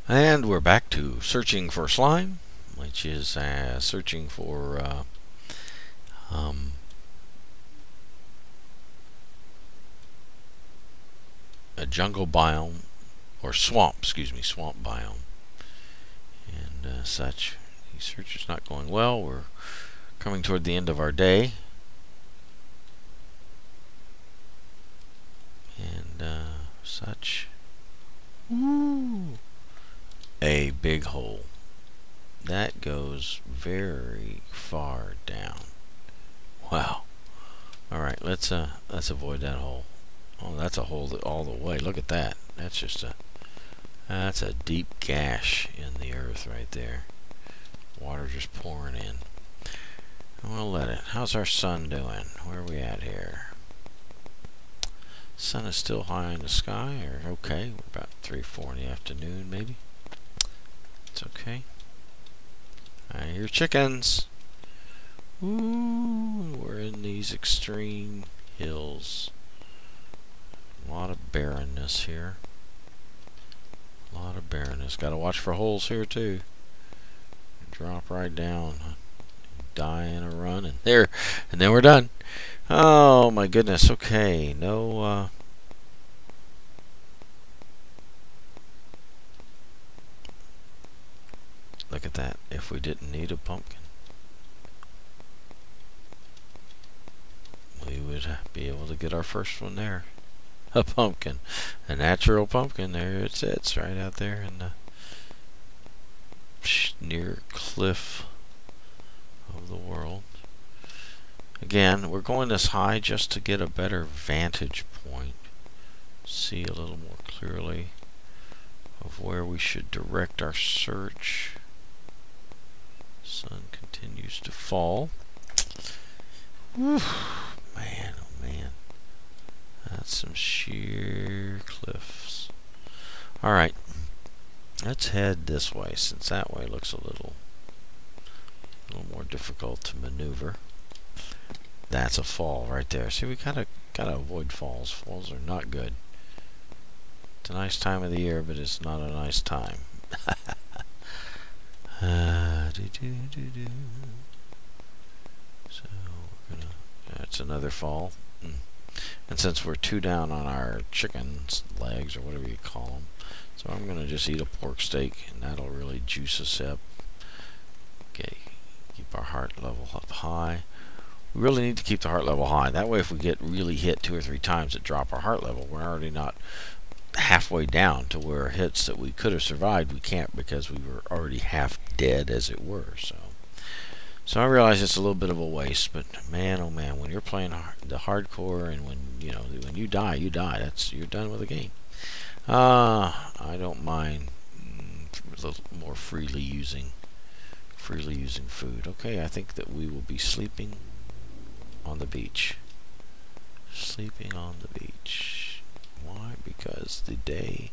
And we're back to searching for slime, which is searching for a jungle biome, or swamp, excuse me, swamp biome, and such. The search is not going well. We're coming toward the end of our day, and such. Woo! A big hole. That goes very far down. Wow. Alright, let's avoid that hole. Oh, that's a hole all the way. Look at that. That's a deep gash in the earth right there. Water just pouring in. We'll let it. How's our sun doing? Where are we at here? Sun is still high in the sky, or okay. We're about 3, 4 in the afternoon, maybe. It's okay. I hear chickens. Ooh, we're in these extreme hills. A lot of barrenness here. A lot of barrenness. Got to watch for holes here too. Drop right down. Die in a run, and there, and then we're done. Oh my goodness. Okay, no. Look at that. If we didn't need a pumpkin, we would be able to get our first one there. A pumpkin. A natural pumpkin. There it sits right out there in the near cliff of the world. Again, we're going this high just to get a better vantage point. See a little more clearly of where we should direct our search. Sun continues to fall. Whew. Man, oh man. That's some sheer cliffs. Alright. Let's head this way, since that way looks a little more difficult to maneuver. That's a fall right there. See, we gotta avoid falls. Falls are not good. It's a nice time of the year, but it's not a nice time. So we're gonna. That's another fall. And since we're 2 down on our chicken's legs, or whatever you call them, so I'm gonna just eat a pork steak, and that'll really juice us up. Okay, keep our heart level up high. We really need to keep the heart level high. That way, if we get really hit 2 or 3 times that drop our heart level, we're already not halfway down to where hits that we could have survived. We can't, because we were already half dead, as it were. So I realize it's a little bit of a waste, but man, oh man, when you're playing the hardcore, and when you die, you die. You're done with the game. I don't mind a little more freely using food. Okay, I think that we will be sleeping on the beach. Sleeping on the beach. Why? Because the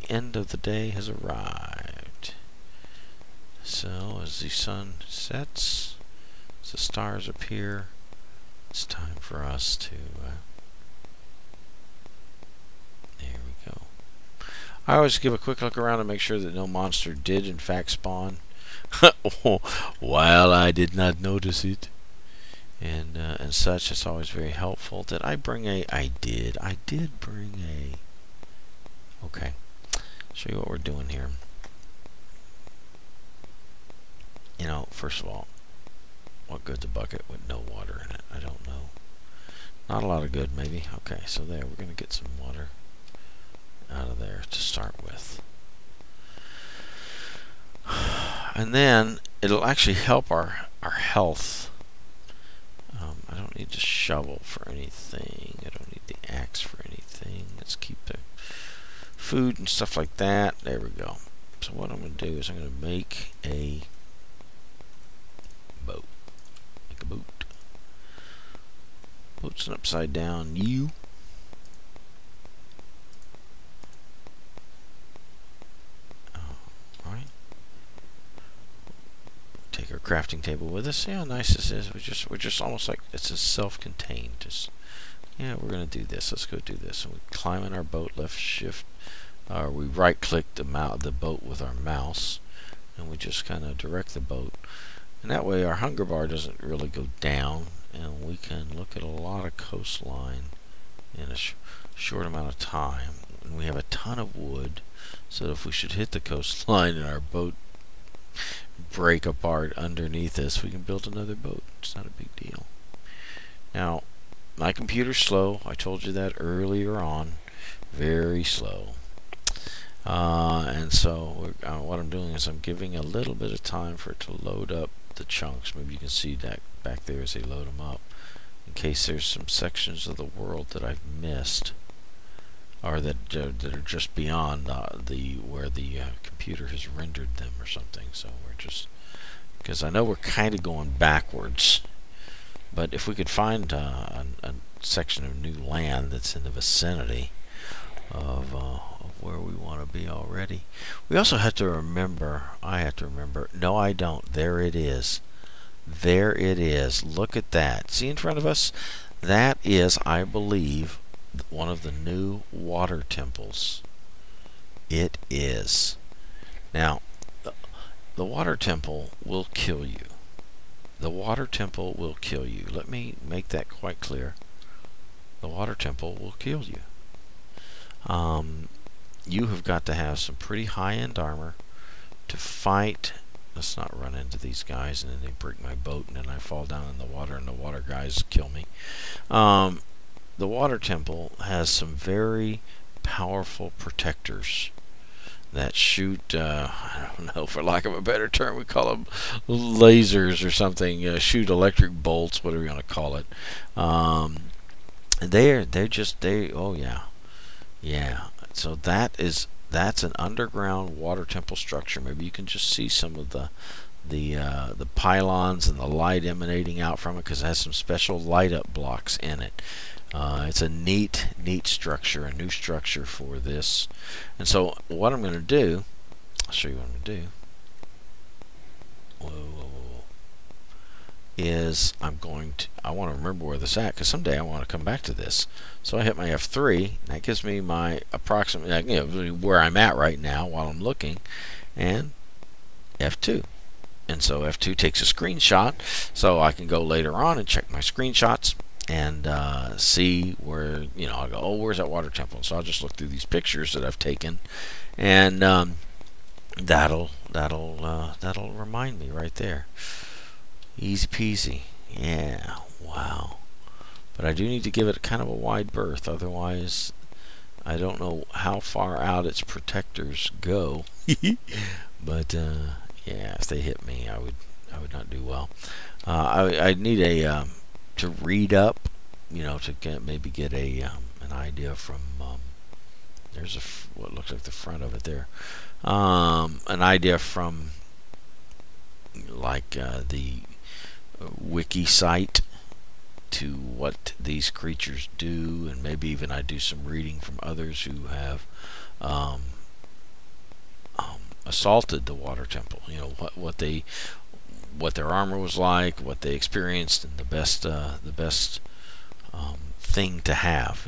end of the day has arrived. So as the sun sets, as the stars appear, it's time for us to there we go. I always give a quick look around to make sure that no monster did in fact spawn while I did not notice it, and such. It's always very helpful. Did I bring a? I did bring a. Okay, show you what we're doing here. You know, first of all, what good's a bucket with no water in it? I don't know. Not a lot of good, maybe. Okay, so there, we're going to get some water out of there to start with. And then, it'll actually help our health. I don't need to shovel for anything. I don't need the axe for anything. Let's keep the food and stuff like that. There we go. So what I'm going to do is I'm going to make a boat. Make a boat. Boat's an upside down U. Alright. Take our crafting table with us. See how nice this is. We're just almost like it's a self-contained. Just, yeah, we're gonna do this. Let's go do this. And we climb in our boat, left shift or we right-click the boat with our mouse, and we just kind of direct the boat. And that way our hunger bar doesn't really go down, and we can look at a lot of coastline in a short amount of time. And we have a ton of wood, so if we should hit the coastline and our boat break apart underneath us, we can build another boat. It's not a big deal. Now, my computer's slow. I told you that earlier on. Very slow. And so what I'm doing is I'm giving a little bit of time for it to load up the chunks. Maybe you can see that back there as they load them up, in case there's some sections of the world that I've missed, or that are just beyond where the computer has rendered them or something. So we're just, because I know we're kind of going backwards, but if we could find a section of new land that's in the vicinity of where we want to be already. We also have to remember, no I don't, there it is. There it is. Look at that. See in front of us? That is, I believe, one of the new water temples. It is. Now, the water temple will kill you. The water temple will kill you. Let me make that quite clear. The water temple will kill you. You have got to have some pretty high-end armor to fight. Let's not run into these guys and then they break my boat and then I fall down in the water and the water guys kill me. The water temple has some very powerful protectors that shoot, I don't know, for lack of a better term, we call them lasers or something, shoot electric bolts, whatever you want to call it. Oh yeah. So that's an underground water temple structure. Maybe you can just see some of the pylons and the light emanating out from it, because it has some special light up blocks in it. It's a neat structure, a new structure for this. And so what I'm going to do, I'll show you what I'm going to do. Is I want to remember where this is at, because someday I want to come back to this. So I hit my F3, and that gives me my approximate, where I'm at right now while I'm looking, and F2. And so F2 takes a screenshot, so I can go later on and check my screenshots and see where, I'll go, oh, where's that water temple? So I'll just look through these pictures that I've taken, and that'll remind me right there. Easy peasy. Yeah, wow. But I do need to give it kind of a wide berth, otherwise I don't know how far out its protectors go. But yeah, if they hit me, I would not do well. I need to read up, to maybe get an idea from there's what looks like the front of it there. An idea from like the wiki site to what these creatures do, and maybe even I do some reading from others who have assaulted the water temple. What their armor was like, what they experienced, and the best thing to have.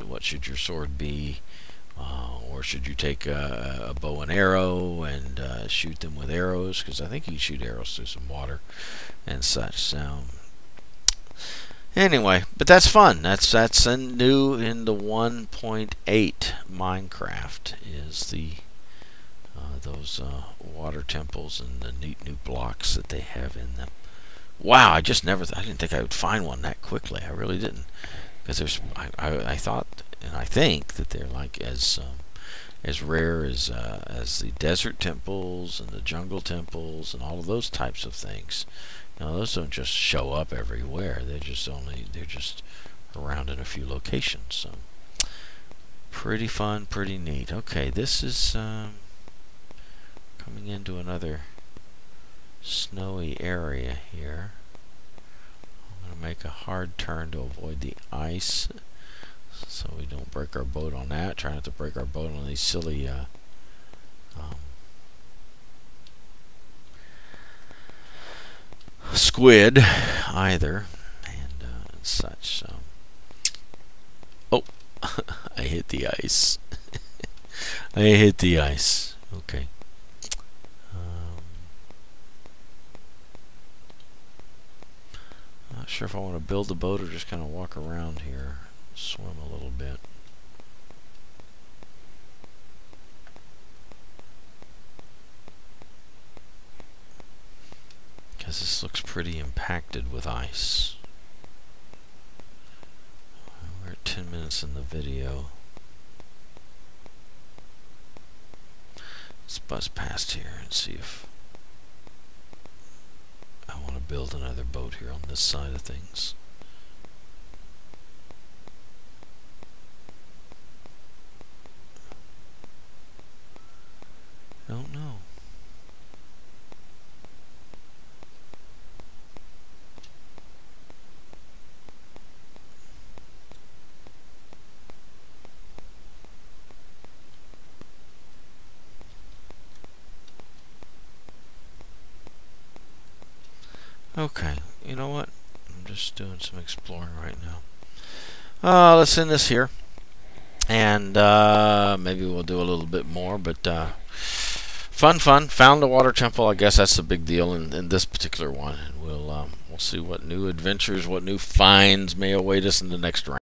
What should your sword be, or should you take a bow and arrow and shoot them with arrows? Because I think you can shoot arrows through some water and such. So anyway, but that's fun. That's new in the 1.8 Minecraft is the those water temples and the neat new blocks that they have in them. Wow, I didn't think I would find one that quickly. I really didn't, because I thought and I think that they're like as rare as the desert temples and the jungle temples and all of those types of things. Those don't just show up everywhere. They're just around in a few locations. So pretty fun, pretty neat. Okay, this is coming into another snowy area here. I'm going to make a hard turn to avoid the ice, so we don't break our boat on that. Try not to break our boat on these silly squid either, and such. So, oh, I hit the ice. I hit the ice. Okay. Not sure if I want to build the boat or just kind of walk around here, swim a little bit. Because this looks pretty impacted with ice. We're at 10 minutes in the video. Let's buzz past here and see if I want to build another boat here on this side of things. Don't know. Okay, you know what? I'm just doing some exploring right now. Let's end this here. And maybe we'll do a little bit more, but fun. Found a water temple. I guess that's the big deal in this particular one. And we'll see what new adventures, what new finds may await us in the next round.